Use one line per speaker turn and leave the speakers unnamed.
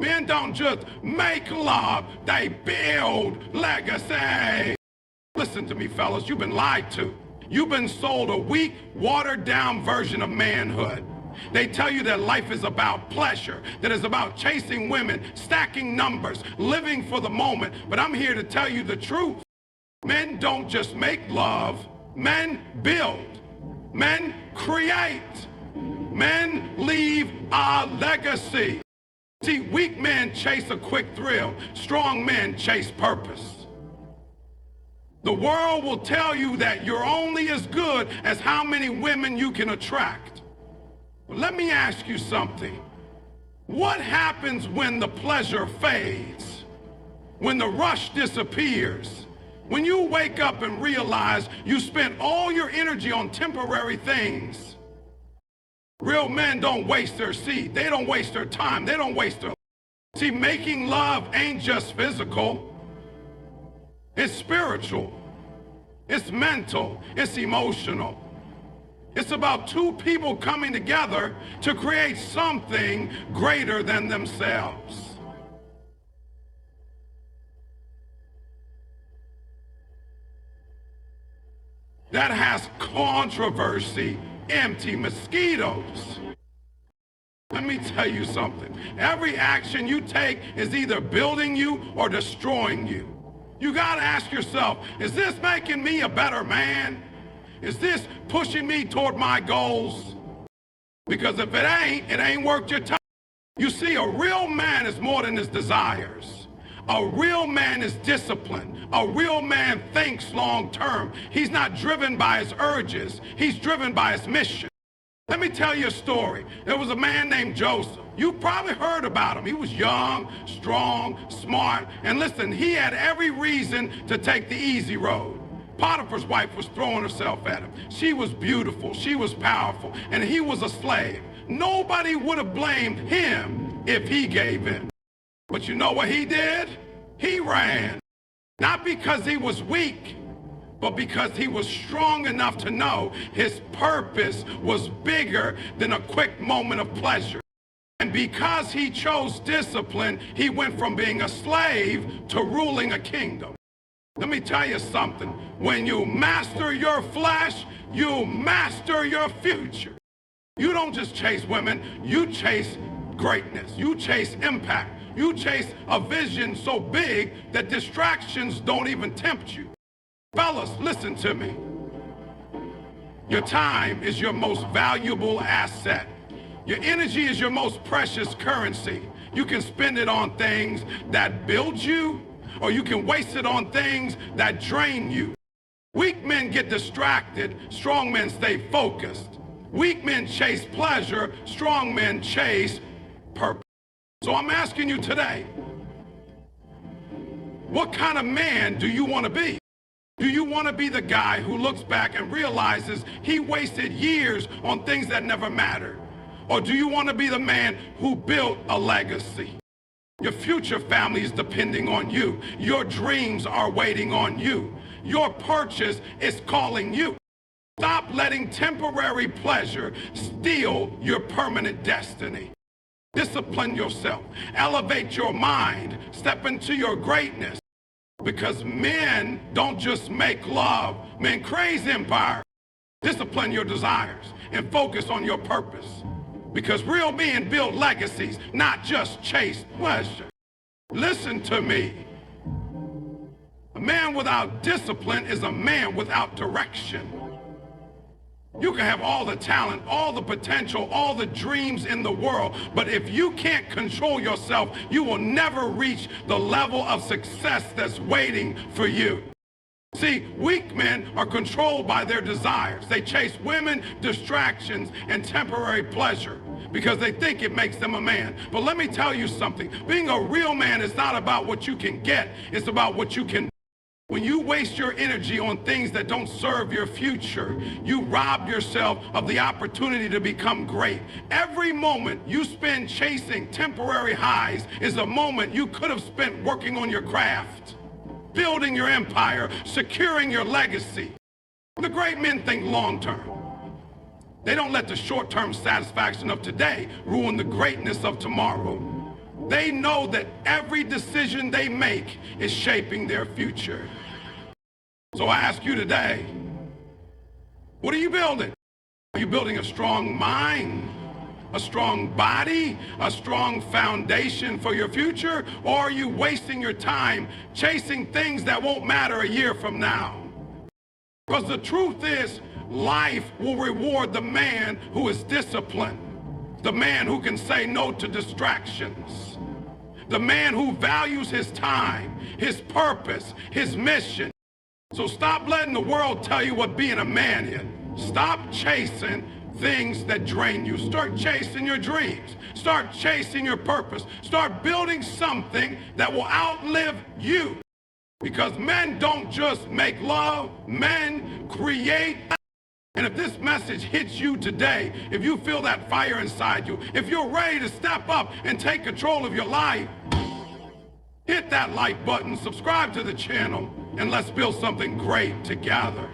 Men don't just make love, they build legacy. Listen to me, fellas, you've been lied to. You've been sold a weak, watered-down version of manhood. They tell you that life is about pleasure, that it's about chasing women, stacking numbers, living for the moment. But I'm here to tell you the truth. Men don't just make love, men build. Men create. Men leave a legacy. See, weak men chase a quick thrill. Strong men chase purpose. The world will tell you that you're only as good as how many women you can attract. But let me ask you something. What happens when the pleasure fades? When the rush disappears? When you wake up and realize you spent all your energy on temporary things? Real men don't waste their seed. They don't waste their time. They don't waste their life. See, making love ain't just physical. It's spiritual. It's mental. It's emotional. It's about two people coming together to create something greater than themselves. That has controversy. Empty mosquitoes. Let me tell you something. Every action you take is either building you or destroying you. You gotta ask yourself, is this making me a better man? Is this pushing me toward my goals? Because if it ain't worth your time. You see, a real man is more than his desires. A real man is disciplined. A real man thinks long term. He's not driven by his urges. He's driven by his mission. Let me tell you a story. There was a man named Joseph. You probably heard about him. He was young, strong, smart. And listen, he had every reason to take the easy road. Potiphar's wife was throwing herself at him. She was beautiful. She was powerful. And he was a slave. Nobody would have blamed him if he gave in. But you know what he did? He ran. Not because he was weak, but because he was strong enough to know his purpose was bigger than a quick moment of pleasure. And because he chose discipline, he went from being a slave to ruling a kingdom. Let me tell you something. When you master your flesh, you master your future. You don't just chase women, you chase greatness. You chase impact. You chase a vision so big that distractions don't even tempt you. Fellas, listen to me. Your time is your most valuable asset. Your energy is your most precious currency. You can spend it on things that build you, or you can waste it on things that drain you. Weak men get distracted, strong men stay focused. Weak men chase pleasure, strong men chase purpose. So I'm asking you today, what kind of man do you want to be? Do you want to be the guy who looks back and realizes he wasted years on things that never mattered? Or do you want to be the man who built a legacy? Your future family is depending on you. Your dreams are waiting on you. Your purchase is calling you. Stop letting temporary pleasure steal your permanent destiny. Discipline yourself. Elevate your mind. Step into your greatness. Because men don't just make love. Men create empire. Discipline your desires and focus on your purpose. Because real men build legacies, not just chase pleasure. Listen to me. A man without discipline is a man without direction. You can have all the talent, all the potential, all the dreams in the world, but if you can't control yourself, you will never reach the level of success that's waiting for you. See, weak men are controlled by their desires. They chase women, distractions, and temporary pleasure because they think it makes them a man. But let me tell you something. Being a real man is not about what you can get. It's about what you can do. When you waste your energy on things that don't serve your future, you rob yourself of the opportunity to become great. Every moment you spend chasing temporary highs is a moment you could have spent working on your craft, building your empire, securing your legacy. The great men think long term. They don't let the short-term satisfaction of today ruin the greatness of tomorrow. They know that every decision they make is shaping their future. So I ask you today, what are you building? Are you building a strong mind, a strong body, a strong foundation for your future? Or are you wasting your time chasing things that won't matter a year from now? Because the truth is, life will reward the man who is disciplined, the man who can say no to distractions, the man who values his time, his purpose, his mission. So stop letting the world tell you what being a man is. Stop chasing things that drain you. Start chasing your dreams. Start chasing your purpose. Start building something that will outlive you. Because men don't just make love, men create. And if this message hits you today, if you feel that fire inside you, if you're ready to step up and take control of your life, hit that like button, subscribe to the channel, and let's build something great together.